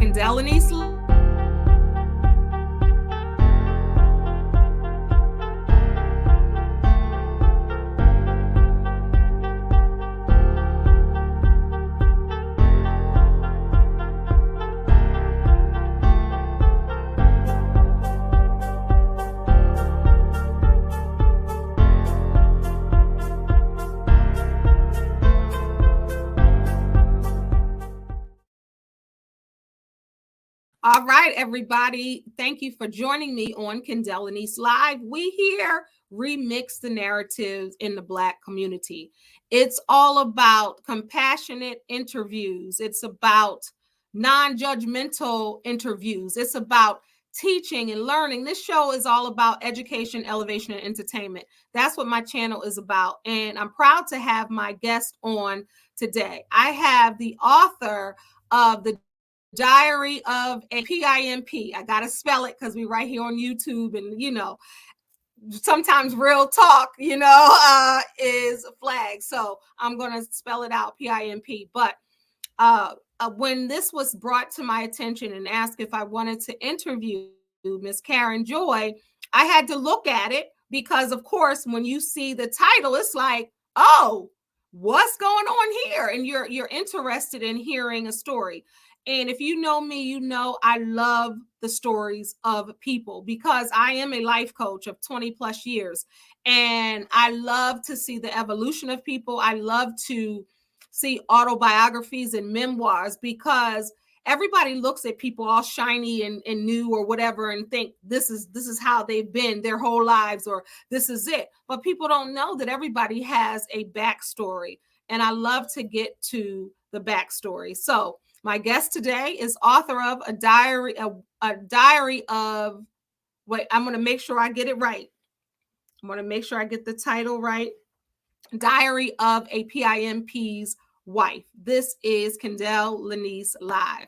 Kendéll Lenice. All right, everybody. Thank you for joining me on Kendéll Lenice Live. We here remix the narratives in the Black community. It's all about compassionate interviews. It's about non-judgmental interviews. It's about teaching and learning. This show is all about education, elevation, and entertainment. That's what my channel is about. And I'm proud to have my guest on today. I have the author of the Diary of a Pimp. I gotta spell it because we right here on YouTube, and sometimes real talk, is flagged. So I'm gonna spell it out, Pimp. But when this was brought to my attention and asked if I wanted to interview Miss Karen Joy, I had to look at it because, of course, when you see the title, it's like, oh, what's going on here? And you're interested in hearing a story. And if you know me, you know I love the stories of people because I am a life coach of 20 plus years. And I love to see the evolution of people. I love to see autobiographies and memoirs because everybody looks at people all shiny and new or whatever and think this is how they've been their whole lives or this is it. But people don't know that everybody has a backstory. And I love to get to the backstory. So my guest today is author of a diary of, wait, I'm going to make sure I get it right. I'm going to make sure I get the title right. Diary of a Pimp's Wife. This is Kendéll Lenice Live.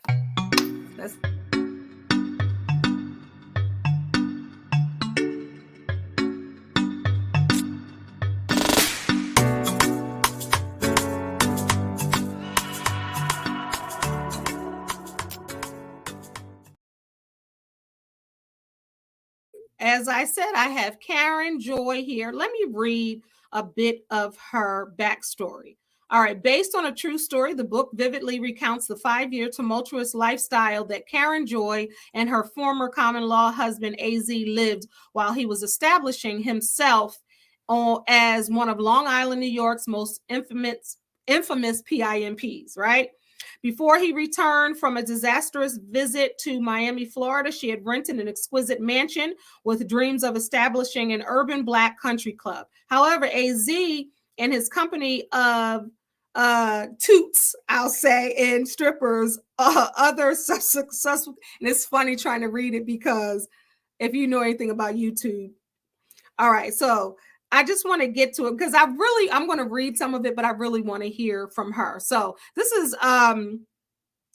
As I said, I have Karen Joy here. Let me read a bit of her backstory. All right. Based on a true story, the book vividly recounts the 5-year tumultuous lifestyle that Karen Joy and her former common law husband, AZ, lived while he was establishing himself as one of Long Island, New York's most infamous PIMPs, right? Before he returned from a disastrous visit to Miami, Florida, she had rented an exquisite mansion with dreams of establishing an urban Black country club. However, AZ and his company of toots, I'll say, and strippers, other successful, and it's funny trying to read it because if you know anything about YouTube. All right, so I just want to get to it because I'm going to read some of it, but I really want to hear from her. So this is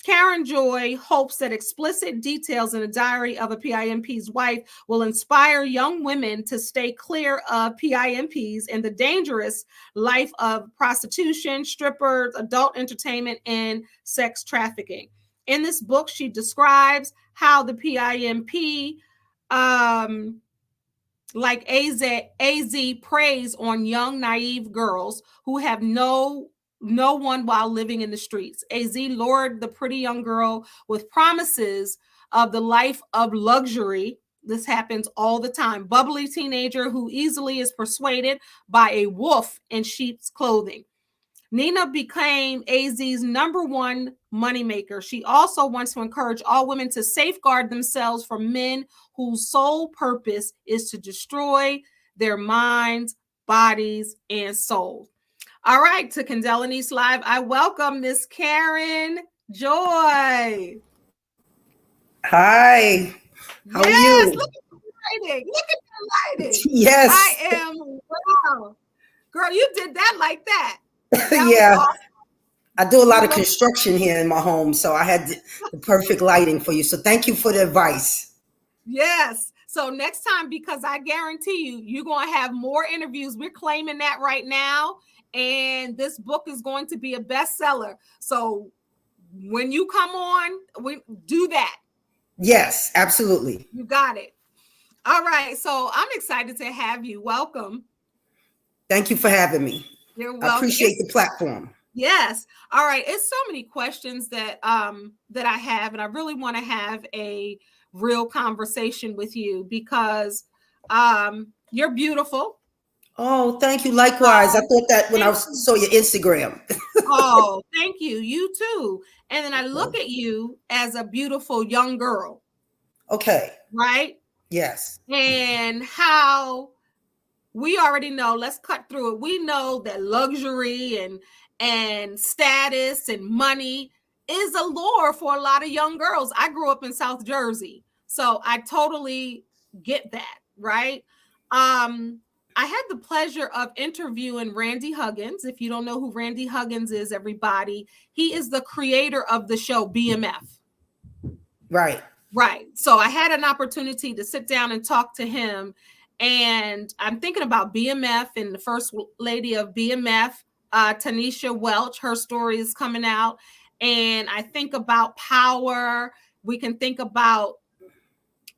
Karen Joy hopes that explicit details in a diary of a Pimp's wife will inspire young women to stay clear of Pimps and the dangerous life of prostitution, strippers, adult entertainment, and sex trafficking. In this book, she describes how the Pimp, like AZ preys on young, naive girls who have no one while living in the streets. AZ lured the pretty young girl with promises of the life of luxury. This happens all the time. Bubbly teenager who easily is persuaded by a wolf in sheep's clothing. Nina became AZ's #1 moneymaker. She also wants to encourage all women to safeguard themselves from men whose sole purpose is to destroy their minds, bodies, and souls. All right, to Kendéll Lenice Live, I welcome Miss Karen Joy. Hi. How are you? Look at the lighting. Look at the lighting. Yes. I am, wow. Girl, you did that like that. Yeah. Awesome. I do a lot of construction here in my home, so I had the perfect lighting for you. So thank you for the advice. Yes. So next time, because I guarantee you, you're going to have more interviews. We're claiming that right now. And this book is going to be a bestseller. So when you come on, we do that. Yes, absolutely. You got it. All right. So I'm excited to have you. Welcome. Thank you for having me. You're I welcome. appreciate the platform. Yes. All right. It's so many questions that that I have, and I really want to have a real conversation with you because you're beautiful. Oh, thank you. Likewise. I thought that when I Thank you. saw your Instagram. Oh, thank you. You too. And then I look at you as a beautiful young girl, Okay. right? Yes. And how we already know, let's cut through it. We know that luxury and status and money is a lure for a lot of young girls. I grew up in South Jersey, so I totally get that, right? I had the pleasure of interviewing Randy Huggins. If you don't know who Randy Huggins is, everybody, he is the creator of the show BMF. Right. Right. So I had an opportunity to sit down and talk to him. And I'm thinking about BMF and the first lady of BMF, Tanisha Welch. Her story is coming out. And I think about Power. We can think about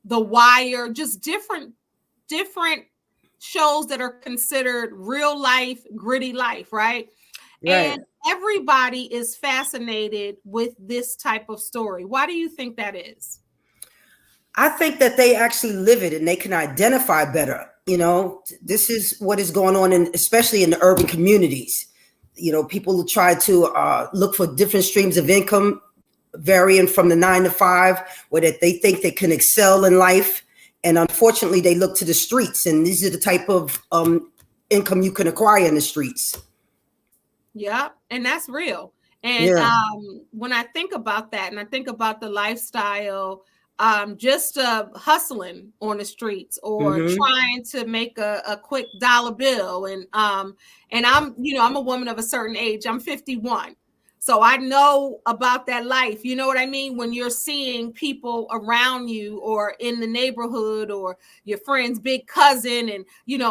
The Wire, just different shows that are considered real life, gritty life, right? Right. And everybody is fascinated with this type of story. Why do you think that is? I think that they actually live it and they can identify better. This is what is going on, especially in the urban communities. People try to look for different streams of income, varying from the 9 to 5, where that they think they can excel in life. And unfortunately, they look to the streets, and these are the type of income you can acquire in the streets. Yeah, and that's real. And Yeah. When I think about that, and I think about the lifestyle, just hustling on the streets or trying to make a quick dollar bill, and I'm I'm a woman of a certain age. I'm 51. So I know about that life. You know what I mean? When you're seeing people around you or in the neighborhood or your friend's big cousin and,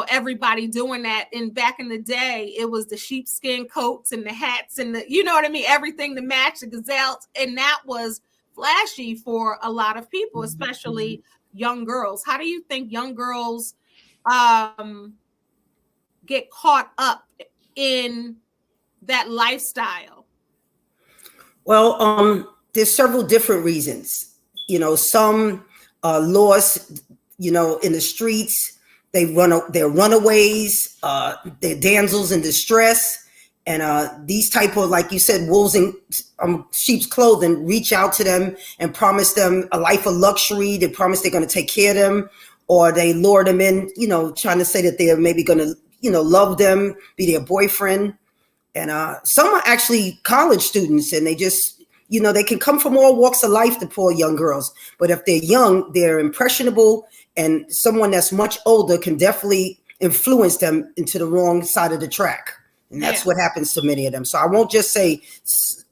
everybody doing that. And back in the day, it was the sheepskin coats and the hats and you know what I mean? Everything to match the gazelles. And that was flashy for a lot of people, especially young girls. How do you think young girls get caught up in that lifestyle? Well, there's several different reasons. Some lost, in the streets. They're runaways. They're damsels in distress. And these type of, like you said, wolves in sheep's clothing reach out to them and promise them a life of luxury. They promise they're going to take care of them, or they lure them in, trying to say that they're maybe going to, love them, be their boyfriend. And some are actually college students, and they just, they can come from all walks of life, the poor young girls. But if they're young, they're impressionable, and someone that's much older can definitely influence them into the wrong side of the track. And that's what happens to many of them. So I won't just say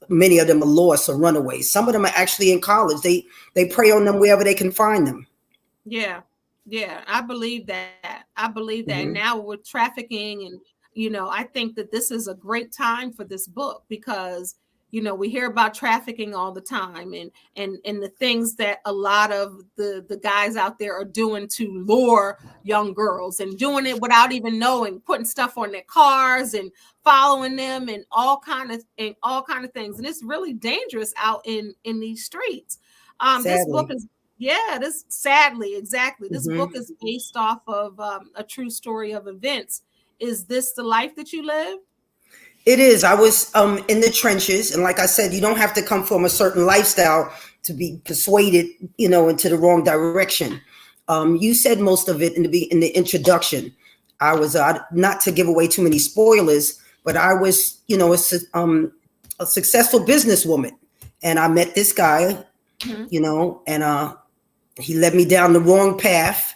many of them are lost or runaways. Some of them are actually in college. They prey on them wherever they can find them. Yeah. Yeah. I believe that. I believe that. And now with trafficking and, I think that this is a great time for this book because, we hear about trafficking all the time and the things that a lot of the guys out there are doing to lure young girls and doing it without even knowing, putting stuff on their cars and following them and all kind of things. And it's really dangerous out in these streets. This book is exactly. This book is based off of a true story of events. Is this the life that you live? It is. I was in the trenches. And like I said, you don't have to come from a certain lifestyle to be persuaded, into the wrong direction. You said most of it in the introduction. I was, not to give away too many spoilers, but I was, a successful businesswoman. And I met this guy, and he led me down the wrong path.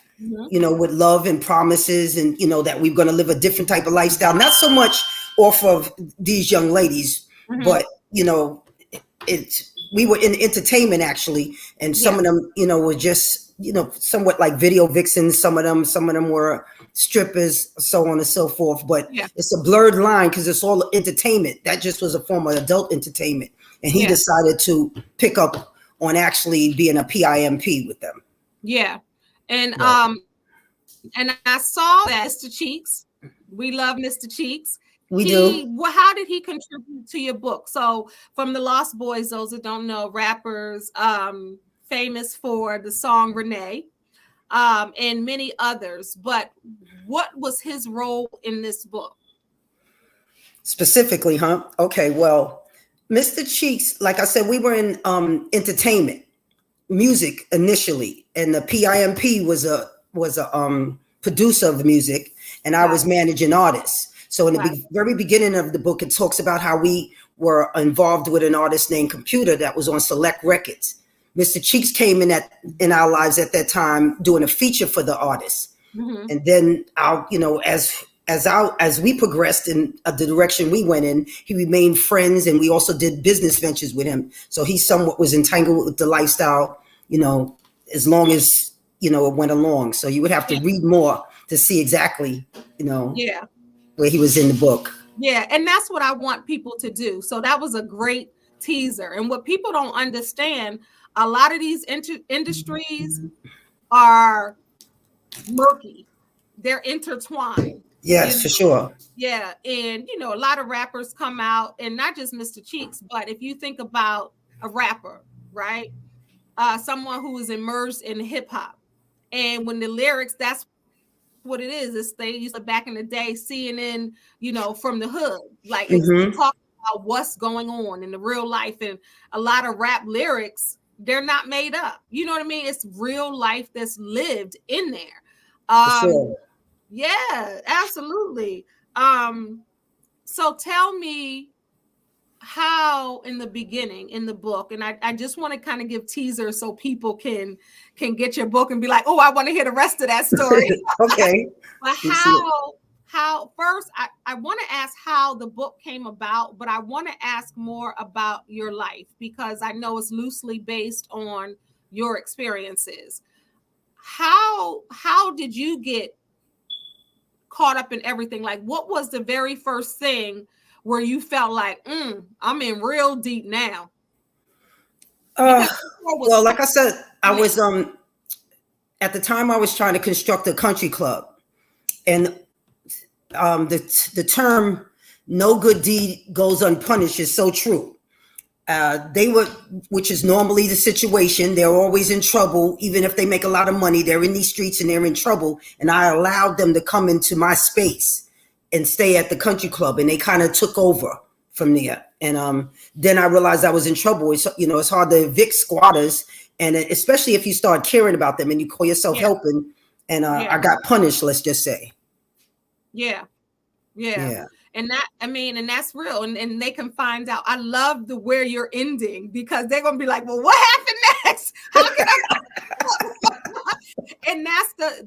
With love and promises and, that we're going to live a different type of lifestyle. Not so much off of these young ladies, but, we were in entertainment actually. And some of them, were just, somewhat like video vixens. Some of them were strippers, so on and so forth. But it's a blurred line because it's all entertainment. That just was a form of adult entertainment. and he decided to pick up on actually being a PIMP with them. Yeah. And I saw that Mr. Cheeks. We love Mr. Cheeks. We do. Well, how did he contribute to your book? So from the Lost Boys, those that don't know, rappers, famous for the song Renee, and many others. But what was his role in this book? Specifically, huh? Okay, well, Mr. Cheeks, like I said, we were in entertainment, music initially, and the PIMP was a producer of the music, and I was managing artists. So in the very beginning of the book, it talks about how we were involved with an artist named Computer that was on Select Records. Mr. Cheeks came in our lives at that time doing a feature for the artist. And then as we progressed in the direction we went in, he remained friends, and we also did business ventures with him. So he somewhat was entangled with the lifestyle, as long as, it went along. So you would have to read more to see exactly, where he was in the book. Yeah. And that's what I want people to do. So that was a great teaser. And what people don't understand, a lot of these industries are murky. They're intertwined. Yes, for sure. Yeah. And, a lot of rappers come out, and not just Mr. Cheeks, but if you think about a rapper, right? Someone who is immersed in hip hop. And when the lyrics, that's what it is. It's they used to back in the day, CNN, from the hood, like it's talking about what's going on in the real life. And a lot of rap lyrics, they're not made up. You know what I mean? It's real life that's lived in there. For sure. Yeah, absolutely. So tell me how in the beginning in the book, and I just want to kind of give teasers so people can get your book and be like, oh, I want to hear the rest of that story. Okay. But how first I want to ask how the book came about, but I want to ask more about your life, because I know it's loosely based on your experiences. How did you get caught up in everything? Like, what was the very first thing where you felt like, I'm in real deep now? Well, like I said, I was at the time I was trying to construct a country club, and the term "no good deed goes unpunished" is so true. Which is normally the situation. They're always in trouble, even if they make a lot of money. They're in these streets and they're in trouble. And I allowed them to come into my space and stay at the country club, and they kind of took over from there. And then I realized I was in trouble. It's hard to evict squatters, and especially if you start caring about them and you call yourself helping. And I got punished, let's just say. Yeah. And and that's real. And they can find out. I love where you're ending, because they're going to be like, well, what happened next? How can I? And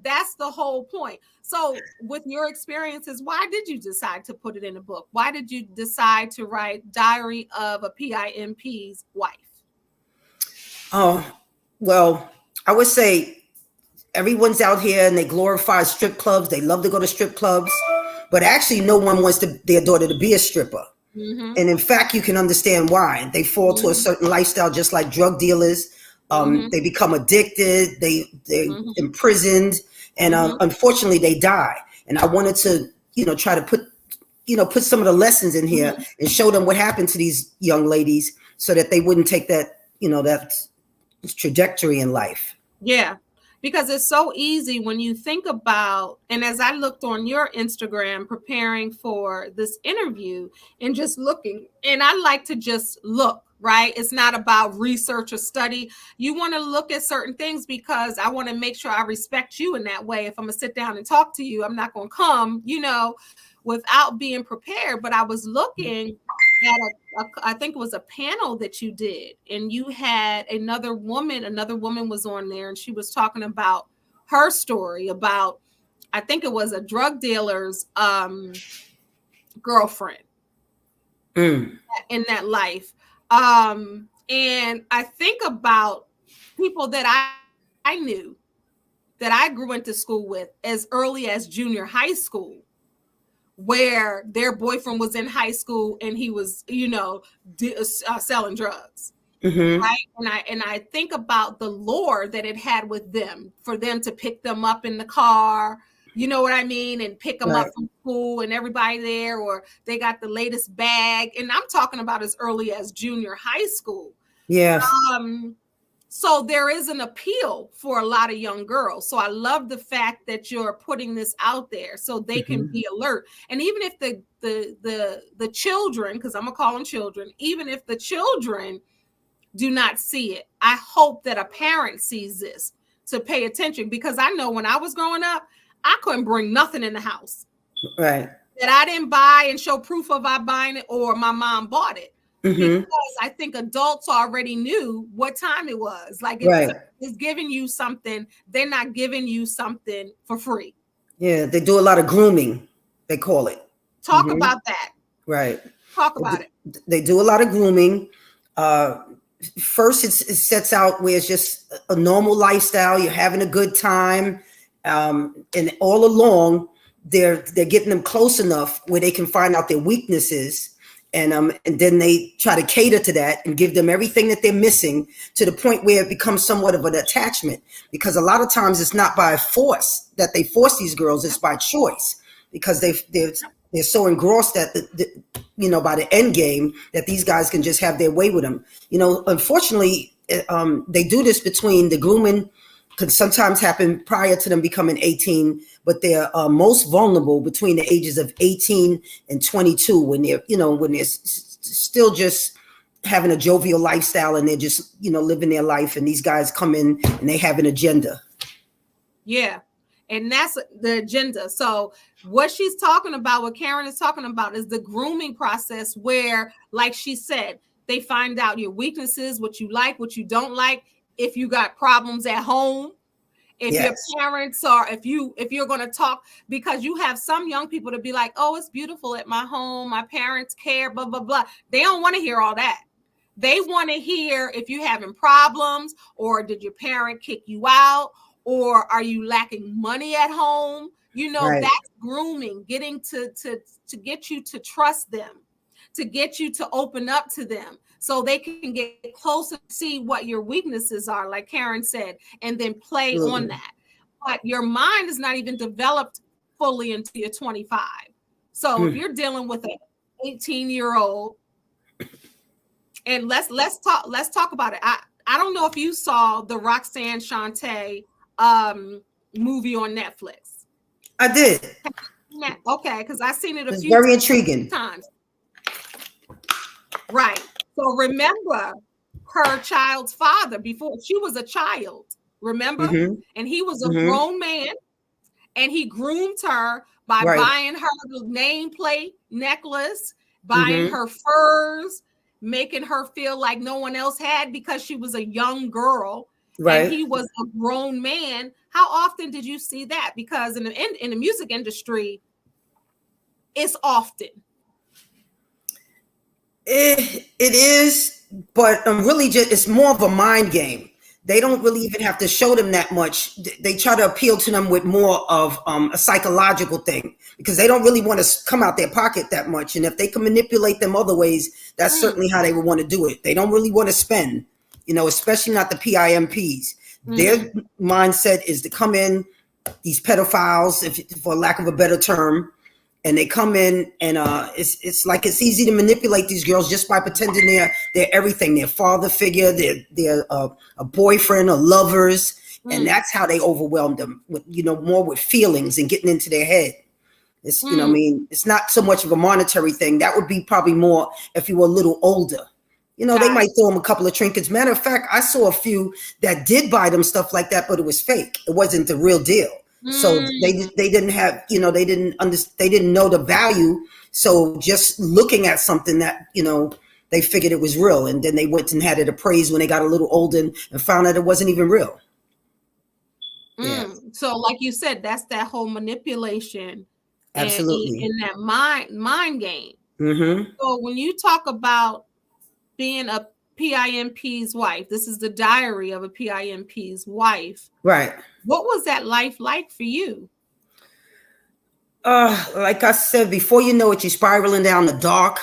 that's the whole point. So with your experiences, why did you decide to put it in a book? Why did you decide to write Diary of a PIMP's Wife? Oh, well, I would say everyone's out here and they glorify strip clubs. They love to go to strip clubs. But actually, no one wants their daughter to be a stripper. And in fact, you can understand why. They fall to a certain lifestyle, just like drug dealers. They become addicted. They're imprisoned. And unfortunately, they die. And I wanted to, try to put some of the lessons in here and show them what happened to these young ladies, so that they wouldn't take that, that trajectory in life. Yeah. Because it's so easy when you think about, and as I looked on your Instagram preparing for this interview and just looking, and I like to just look, right? It's not about research or study. You want to look at certain things, because I want to make sure I respect you in that way. If I'm going to sit down and talk to you, I'm not going to come, without being prepared. But I was looking at I think it was a panel that you did, and you had another woman was on there, and she was talking about her story about, I think it was a drug dealer's girlfriend in that life. And I think about people that I knew, that I grew into school with as early as junior high school, where their boyfriend was in high school and he was, selling drugs. Mm-hmm. Right. And I think about the lure that it had with them, for them to pick them up in the car, you know what I mean? And pick them Right. up from school and everybody there, or they got the latest bag. And I'm talking about as early as junior high school. Yes. So there is an appeal for a lot of young girls. So I love the fact that you're putting this out there so they can be alert. And even if the children, because I'm gonna call them children, even if the children do not see it, I hope that a parent sees this to pay attention, because I know when I was growing up, I couldn't bring nothing in the house Right. that I didn't buy and show proof of I buying it, or my mom bought it. Because I think adults already knew what time it was. Like, if Right. it's giving you something, they're not giving you something for free. Yeah, they do a lot of grooming, they call it. Talk about that. Right. Talk about it. They do a lot of grooming. First, it sets out where it's just a normal lifestyle. You're having a good time. And all along, they're getting them close enough where they can find out their weaknesses. And then they try to cater to that and give them everything that they're missing, to the point where it becomes somewhat of an attachment. Because a lot of times it's not by force that they force these girls; it's by choice, because they're so engrossed that by the end game, that these guys can just have their way with them. Unfortunately, they do this between the grooming. Could sometimes happen prior to them becoming 18, but they're most vulnerable between the ages of 18 and 22, when they're still just having a jovial lifestyle, and they're just, living their life. And these guys come in and they have an agenda. Yeah. And that's the agenda. So what she's talking about, what Karen is talking about, is the grooming process, where, like she said, they find out your weaknesses, what you like, what you don't like. If you got problems at home, if your parents are, if you're going to talk, because you have some young people to be like, oh, it's beautiful at my home, my parents care, blah, blah, blah. They don't want to hear all that. They want to hear if you're having problems, or did your parent kick you out, or are you lacking money at home? Right. That's grooming, getting to get you to trust them, to get you to open up to them, so they can get close and see what your weaknesses are, like Karen said, and then play on that. But your mind is not even developed fully until you're 25. So if you're dealing with an 18-year-old, and let's talk about it. I don't know if you saw the Roxanne Shante movie on Netflix. I did. Okay, because I've seen it a few very intriguing times. Right. So remember her child's father before she was a child, remember? And he was a grown man, and he groomed her by buying her the nameplate necklace, buying her furs, making her feel like no one else had, because she was a young girl. Right. And he was a grown man. How often did you see that? Because in the music industry, it's often. It is, but really it's more of a mind game. They don't really even have to show them that much. They try to appeal to them with more of a psychological thing, because they don't really want to come out their pocket that much. And if they can manipulate them other ways, that's certainly how they would want to do it. They don't really want to spend, especially not the PIMPs. Their mindset is to come in, these pedophiles, for lack of a better term, and they come in, and it's like it's easy to manipulate these girls just by pretending they're everything, their father figure, they're a boyfriend or lovers, and that's how they overwhelm them with more with feelings and getting into their head. It's it's not so much of a monetary thing. That would be probably more if you were a little older. They might throw them a couple of trinkets. Matter of fact, I saw a few that did buy them stuff like that, but it was fake. It wasn't the real deal. So they didn't have, they didn't know the value. So just looking at something that, they figured it was real, and then they went and had it appraised when they got a little older and found out it wasn't even real. Yeah. So like you said, that's that whole manipulation. Absolutely. In that mind game. So when you talk about being a PIMP's wife, this is the diary of a PIMP's wife. Right. What was that life like for you? Like I said, before you know it, you're spiraling down the dark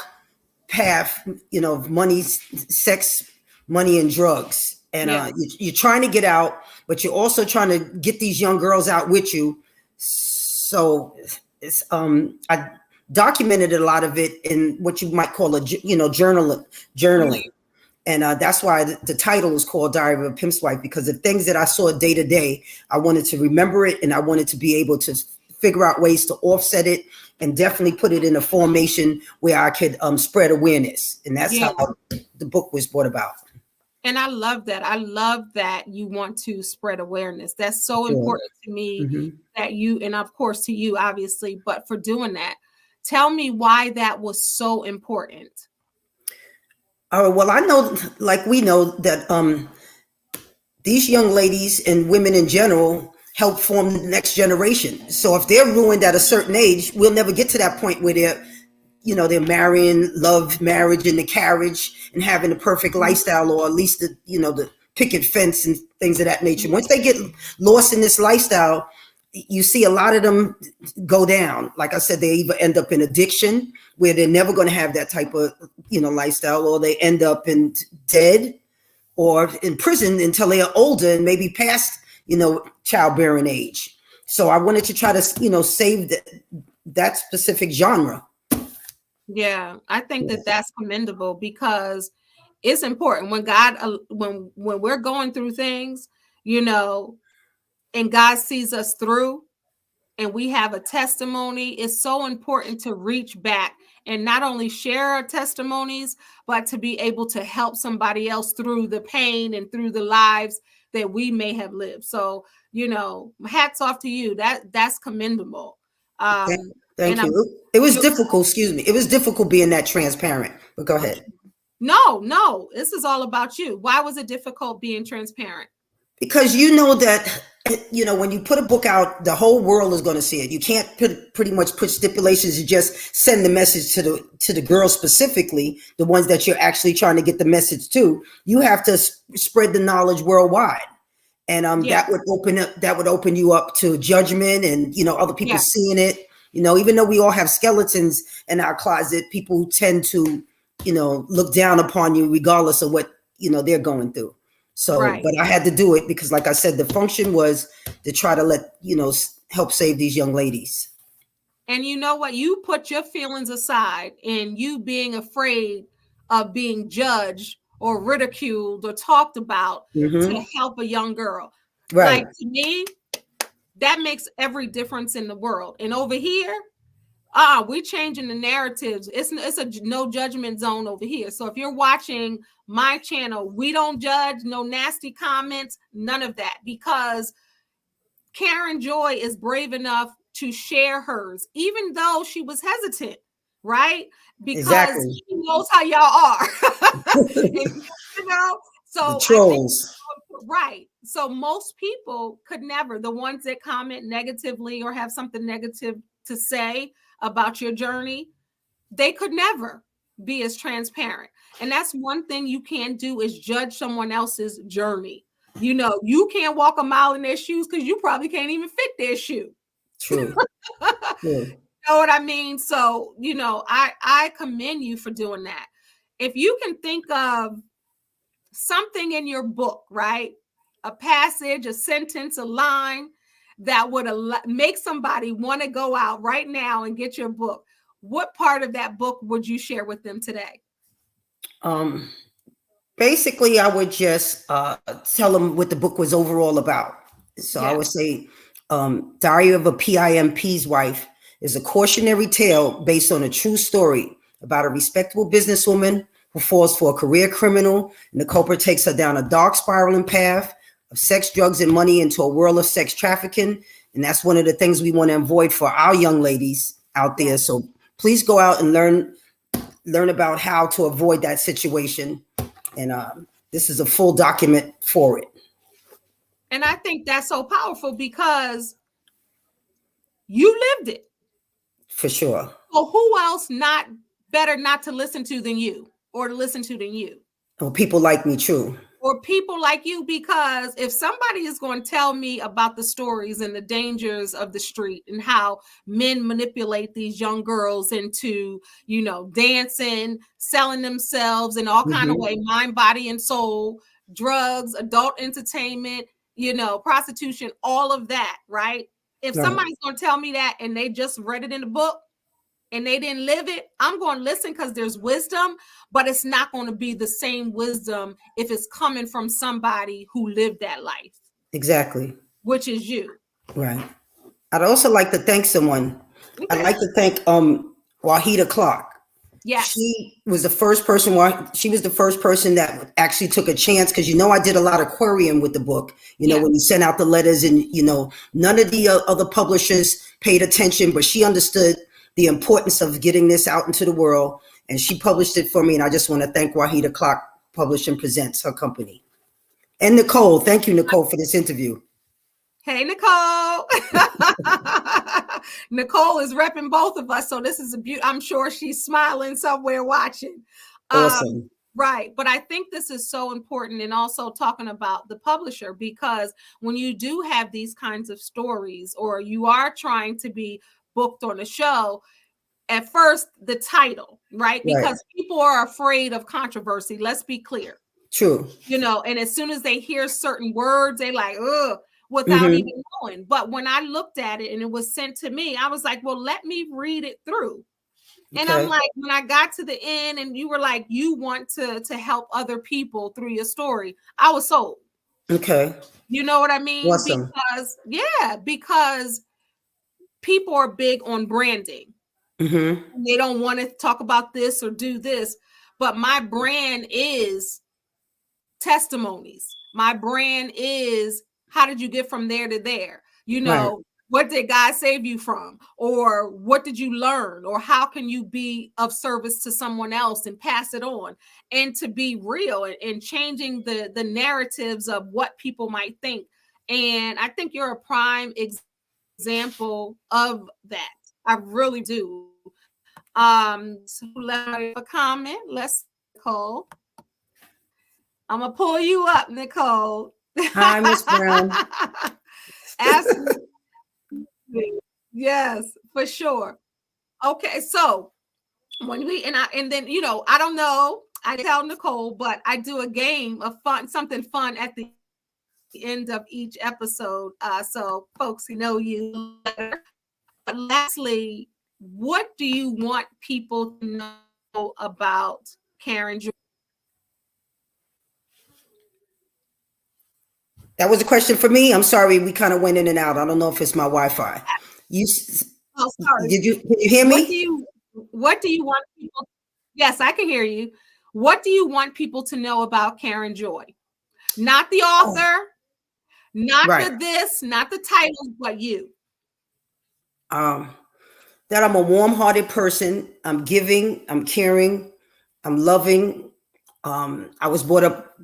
path, of money, sex, money, and drugs. And Yeah. you're trying to get out, but you're also trying to get these young girls out with you. So it's I documented a lot of it in what you might call journaling. And that's why the title is called Diary of a Pimp's Wife, because the things that I saw day to day, I wanted to remember it, and I wanted to be able to figure out ways to offset it and definitely put it in a formation where I could spread awareness. And that's Yeah. how the book was brought about. And I love that. I love that you want to spread awareness. That's so important to me that you, and of course to you, obviously, but for doing that, tell me why that was so important. Well, I know, like we know, that these young ladies and women in general help form the next generation. So if they're ruined at a certain age, we'll never get to that point where they're marrying, love marriage and the carriage and having the perfect lifestyle, or at least the picket fence and things of that nature. Once they get lost in this lifestyle, you see a lot of them go down. Like I said, they either end up in addiction, where they're never going to have that type of lifestyle, or they end up in dead or in prison until they are older and maybe past childbearing age. So I wanted to try to save that specific genre. Yeah, I think that that's commendable, because it's important when God, when we're going through things, and God sees us through, and we have a testimony. It's so important to reach back and not only share our testimonies, but to be able to help somebody else through the pain and through the lives that we may have lived. So, hats off to you. That's commendable. Thank you. It was difficult. Excuse me. It was difficult being that transparent. But go ahead. No. This is all about you. Why was it difficult being transparent? Because that when you put a book out, the whole world is going to see it. You can't pretty much put stipulations. You just send the message to the girls specifically, the ones that you're actually trying to get the message to. You have to spread the knowledge worldwide. And that would open you up to judgment and other people seeing it. Even though we all have skeletons in our closet, people tend to look down upon you regardless of what they're going through. So, but I had to do it because, like I said, the function was to try to help save these young ladies. And you know what? You put your feelings aside, and you being afraid of being judged or ridiculed or talked about to help a young girl. Right. Like, to me, that makes every difference in the world. And over here, we're changing the narratives. It's a no judgment zone over here. So if you're watching my channel, we don't judge, no nasty comments, none of that, because Karen Joy is brave enough to share hers, even though she was hesitant, right? Because she knows how y'all are. So the trolls. Right. So most people could never, the ones that comment negatively or have something negative to say about your journey, they could never be as transparent. And that's one thing you can't do, is judge someone else's journey. You can't walk a mile in their shoes because you probably can't even fit their shoe. True. You know what I mean? So, I commend you for doing that. If you can think of something in your book, right? A passage, a sentence, a line that would make somebody want to go out right now and get your book, what part of that book would you share with them today? Basically, I would just tell them what the book was overall about. So I would say Diary of a Pimp's Wife is a cautionary tale based on a true story about a respectable businesswoman who falls for a career criminal, and the culprit takes her down a dark spiraling path of sex, drugs, and money into a world of sex trafficking. And that's one of the things we want to avoid for our young ladies out there. So please go out and learn about how to avoid that situation. And this is a full document for it. And I think that's so powerful because you lived it. For sure. So who else better not to listen to than you, or to listen to than you? Well, people like me, true. or people like you, because if somebody is going to tell me about the stories and the dangers of the street and how men manipulate these young girls into, dancing, selling themselves in all kind of way, mind, body, and soul, drugs, adult entertainment, prostitution, all of that, right? If somebody's going to tell me that and they just read it in the book and they didn't live it, I'm going to listen because there's wisdom, but it's not going to be the same wisdom if it's coming from somebody who lived that life. Exactly. Which is you. Right. I'd also like to thank someone. Okay. I'd like to thank Wahida Clark. Yes. She was the first person that actually took a chance, because I did a lot of querying with the book, when you sent out the letters, and none of the other publishers paid attention, but she understood the importance of getting this out into the world, and she published it for me. And I just want to thank Wahida Clark Publishing Presents, her company. And Nicole, thank you, Nicole, for this interview. Hey, Nicole. Nicole is repping both of us, so this is a beauty. I'm sure she's smiling somewhere watching. Awesome. Right. But I think this is so important, and also talking about the publisher, because when you do have these kinds of stories, or you are trying to be booked on a show, at first the title, right? Because people are afraid of controversy. Let's be clear. True. And as soon as they hear certain words, they like, ugh, without even knowing. But when I looked at it and it was sent to me, I was like, well, let me read it through. And I'm like, when I got to the end and you were like, you want to help other people through your story, I was sold. Okay. You know what I mean? Awesome. Because people are big on branding. They don't want to talk about this or do this. But my brand is testimonies. My brand is, how did you get from there to there? What did God save you from? Or what did you learn? Or how can you be of service to someone else and pass it on? And to be real and changing the narratives of what people might think. And I think you're a prime example of that. I really do. So let a comment. Let's Nicole. I'm gonna pull you up, Nicole. Hi, Miss Brown. Yes, for sure. Okay, so when and then I don't know. I tell Nicole, but I do a game of something fun at the end of each episode, so folks who know you better. But lastly, what do you want people to know about Karen Joy? That was a question for me. I'm sorry, we kind of went in and out. I don't know if it's my Wi-Fi. Sorry. Can you hear me? What do you want people? Yes, I can hear you. What do you want people to know about Karen Joy? Not the author, not the this, not the titles, but you. That I'm a warm-hearted person. I'm giving. I'm caring. I'm loving. I was brought up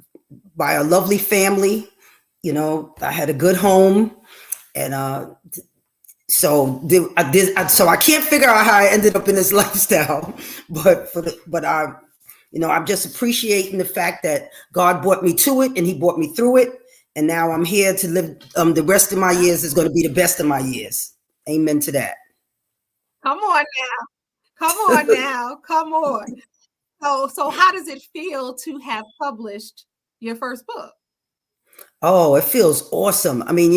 by a lovely family. I had a good home, and so I can't figure out how I ended up in this lifestyle, but I'm just appreciating the fact that God brought me to it, and He brought me through it, and now I'm here to live. The rest of my years is going to be the best of my years. Amen to that. Come on now. Come on. So how does it feel to have published your first book? Oh, it feels awesome. I mean,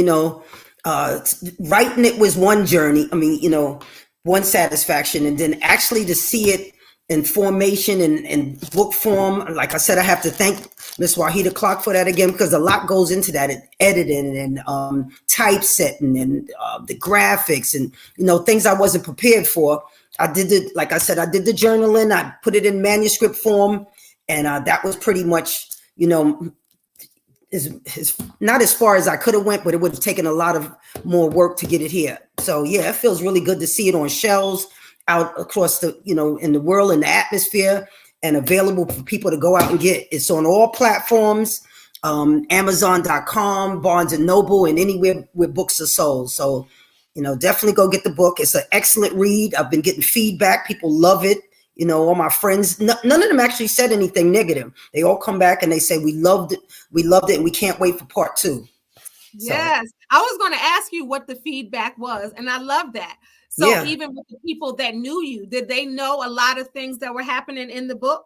writing it was one journey. I mean, one satisfaction, and then actually to see it in formation and book form. Like I said, I have to thank Miss Wahida Clark for that again, because a lot goes into that, editing and typesetting and the graphics and things I wasn't prepared for. Like I said, I did the journaling. I put it in manuscript form, and that was pretty much is not as far as I could have went, but it would have taken a lot of more work to get it here. So yeah, it feels really good to see it on shelves out across the, in the world, in the atmosphere, and available for people to go out and get. It's on all platforms, Amazon.com, Barnes and Noble, and anywhere where books are sold. So, definitely go get the book. It's an excellent read. I've been getting feedback. People love it. You know, all my friends, none of them actually said anything negative. They all come back and they say, we loved it, and we can't wait for part 2. Yes. So, I was going to ask you what the feedback was, and I love that. So yeah. Even with the people that knew you, did they know a lot of things that were happening in the book?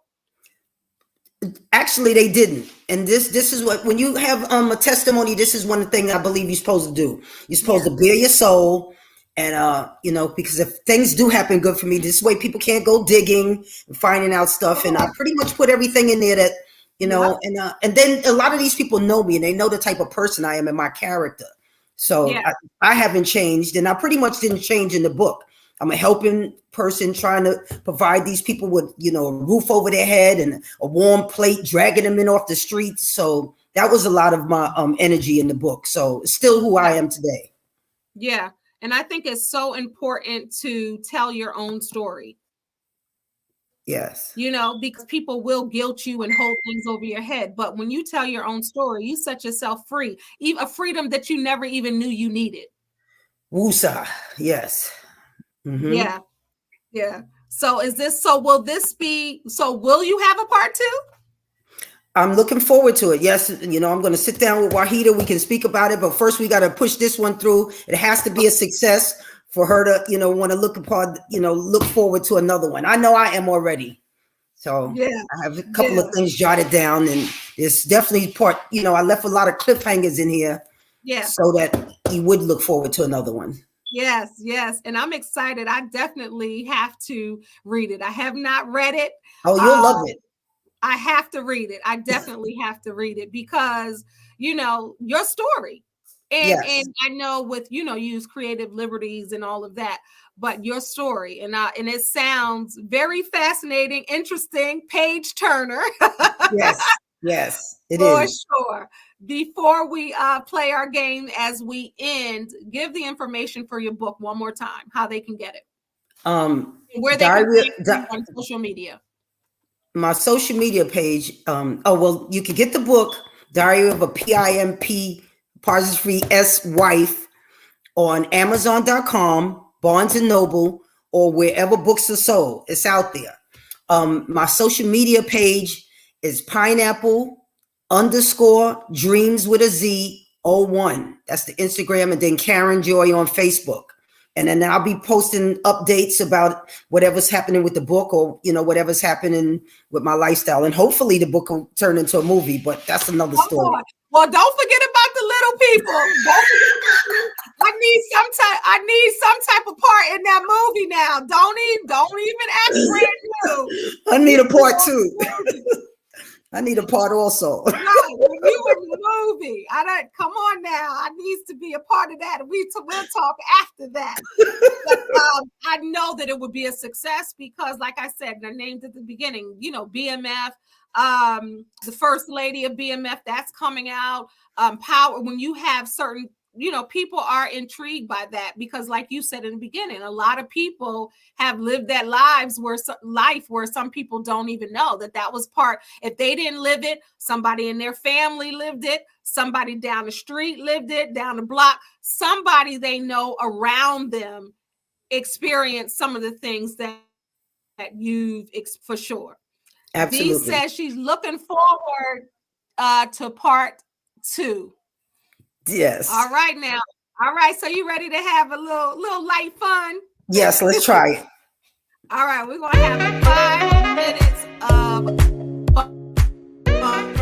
Actually, they didn't. And this is what, when you have a testimony, this is one thing I believe you're supposed to do. You're supposed to bare your soul. And you know, because if things do happen good for me, this way people can't go digging and finding out stuff. And I pretty much put everything in there that, you know, and then a lot of these people know me and they know the type of person I am and my character. So I haven't changed, and I pretty much didn't change in the book. I'm a helping person trying to provide these people with, you know, a roof over their head and a warm plate, dragging them in off the streets. So that was a lot of my energy in the book. So it's still who I am today. Yeah. And I think it's so important to tell your own story. Yes. You know, because people will guilt you and hold things over your head. But when you tell your own story, you set yourself free, even a freedom that you never even knew you needed. Woosa. Yes. Mm-hmm. Yeah. Yeah. So will you have a part 2? I'm looking forward to it. Yes. You know, I'm going to sit down with Wahida. We can speak about it, but first we got to push this one through. It has to be a success for her to, you know, want to look forward to another one. I know I am already. So I have a couple of things jotted down, and there's definitely part, you know, I left a lot of cliffhangers in here. Yeah. So that you would look forward to another one. Yes, yes. And I'm excited. I definitely have to read it. I have not read it. Oh, you'll love it. I have to read it. I definitely have to read it because, you know, your story. And I know with, you know, use creative liberties and all of that, but your story and it sounds very fascinating, interesting, page turner. Yes, it for is. For sure. Before we play our game as we end, give the information for your book one more time, how they can get it. Where they can find you on social media. My social media page. You can get the book, Diary of a PIMP, Partridge-Free S Wife, on Amazon.com, Barnes & Noble, or wherever books are sold. It's out there. My social media page is pineapple_dreams with a Z 01. That's the Instagram, and then Karen Joy on Facebook. And then I'll be posting updates about whatever's happening with the book, or, you know, whatever's happening with my lifestyle. And hopefully the book will turn into a movie, but that's another story. Well, don't forget about the little people. I need some type of part in that movie now. Don't even act brand new. I need a part 2. I need a part also. No, you in the movie. Come on now. I needs to be a part of that. We'll talk after that. But, I know that it would be a success because, like I said, they're named at the beginning, you know, BMF, the first lady of BMF, that's coming out. Power, when you have certain, you know, people are intrigued by that because, like you said in the beginning, a lot of people have lived that life where some people don't even know that was part. If they didn't live it, somebody in their family lived it, somebody down the street lived it, down the block, somebody they know around them experienced some of the things that you've for sure. Absolutely. Dee says she's looking forward to part 2. Yes. All right now. All right. So you ready to have a little light fun? Yes, let's try it. All right. We're going to have 5 minutes of fun.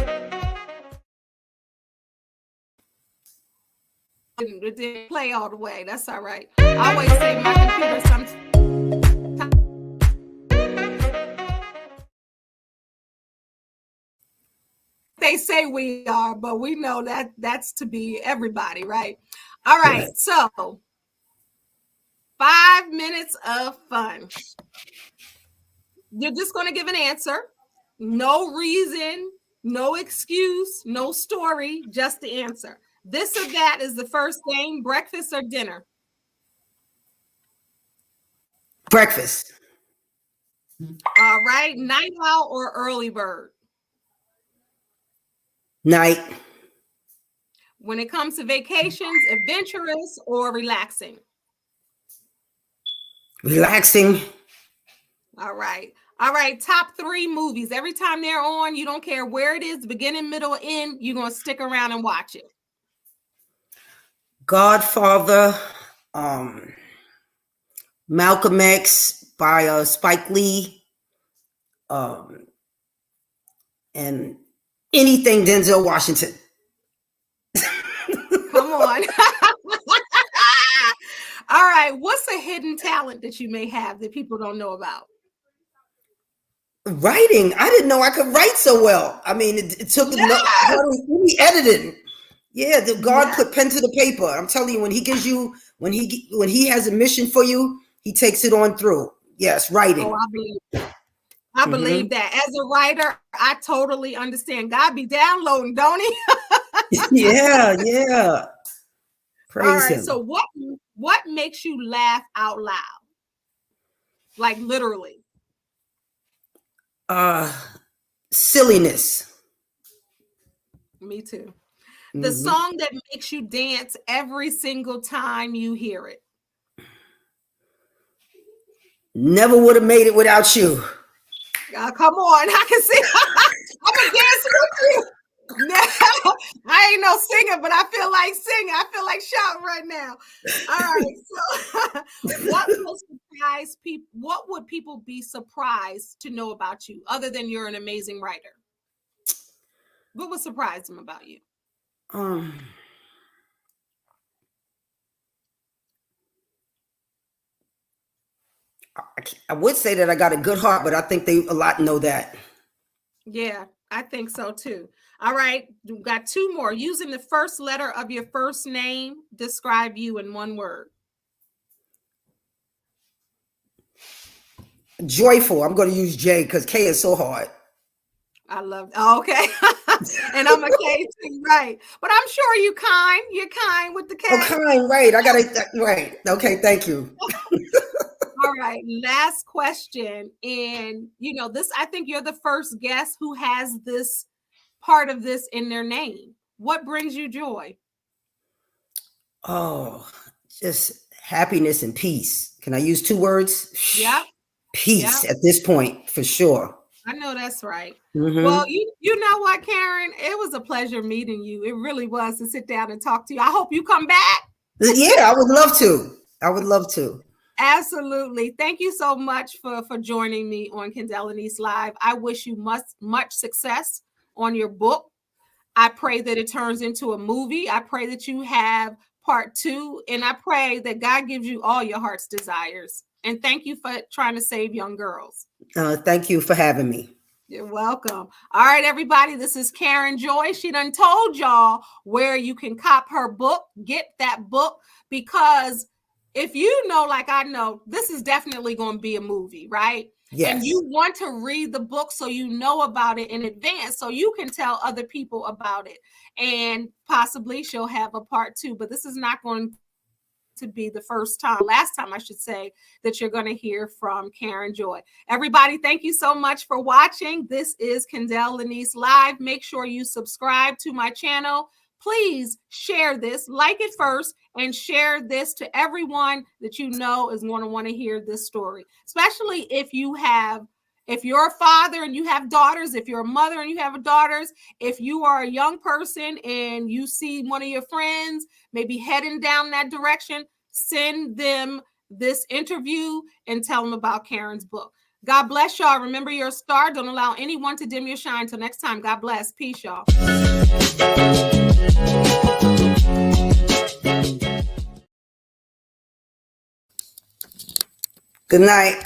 It didn't play all the way. That's all right. I always say my computer sometimes. They say we are, but we know that that's to be everybody, right? All right, so 5 minutes of fun. You're just going to give an answer. No reason, no excuse, no story, just the answer. This or that is the first thing, breakfast or dinner? Breakfast. All right, night owl or early bird? Night. When it comes to vacations, adventurous or relaxing? Relaxing. All right. All right, top 3 movies. Every time they're on, you don't care where it is, beginning, middle, end, you're going to stick around and watch it. Godfather, Malcolm X by Spike Lee, and anything Denzel Washington. Come on. All right, what's a hidden talent that you may have that people don't know about? Writing. I didn't know I could write so well. I mean, it took any editing. Yeah, God put pen to the paper. I'm telling you, when he gives you, when he has a mission for you, he takes it on through. Yes, writing. Oh, I believe that. I believe that. As a writer, I totally understand. God be downloading, don't he? Yeah. Praise him. So what makes you laugh out loud? Like literally. Silliness. Me too. The song that makes you dance every single time you hear it. Never would have made it without you. Come on, I can see. I'm gonna dance with you. Now, I ain't no singer, but I feel like singing. I feel like shouting right now. All right. So, what will surprise people? What would people be surprised to know about you, other than you're an amazing writer? What would surprise them about you? I would say that I got a good heart, but I think a lot know that. Yeah, I think so too. All right, we've got 2 more. Using the first letter of your first name, describe you in 1 word. Joyful. I'm going to use J because K is so hard. I love it. Oh, okay. And I'm a K too, right? But I'm sure you kind. You're kind with the K. Oh, kind, right? I got it right. Okay, thank you. All right, last question. And this, I think you're the first guest who has this part of this in their name. What brings you joy? Oh, just happiness and peace. Can I use 2 words? Yeah. Peace at this point, for sure. I know that's right. Well, you know what, Karen? It was a pleasure meeting you. It really was, to sit down and talk to you. I hope you come back. Yeah, I would love to. Absolutely. Thank you so much for joining me on Kendéll Lenice Live. I wish you much success on your book. I pray that it turns into a movie. I pray that you have part 2. And I pray that God gives you all your heart's desires. And thank you for trying to save young girls. Thank you for having me. You're welcome. All right, everybody. This is Karen Joy. She done told y'all where you can cop her book. Get that book, because if you know, like I know, this is definitely going to be a movie, right? Yes. And you want to read the book so you know about it in advance, so you can tell other people about it. And possibly she'll have a part 2, but this is not going to be the last time I should say, that you're going to hear from Karen Joy. Everybody, thank you so much for watching. This is Kendéll Lenice Live. Make sure you subscribe to my channel. Please share this, like it first, and share this to everyone that you know is going to want to hear this story, especially if you're a father and you have daughters, if you're a mother and you have daughters, if you are a young person and you see one of your friends maybe heading down that direction, send them this interview and tell them about Karen's book. God bless y'all. Remember, you're a star. Don't allow anyone to dim your shine. Till next time, God bless. Peace, y'all. Good night.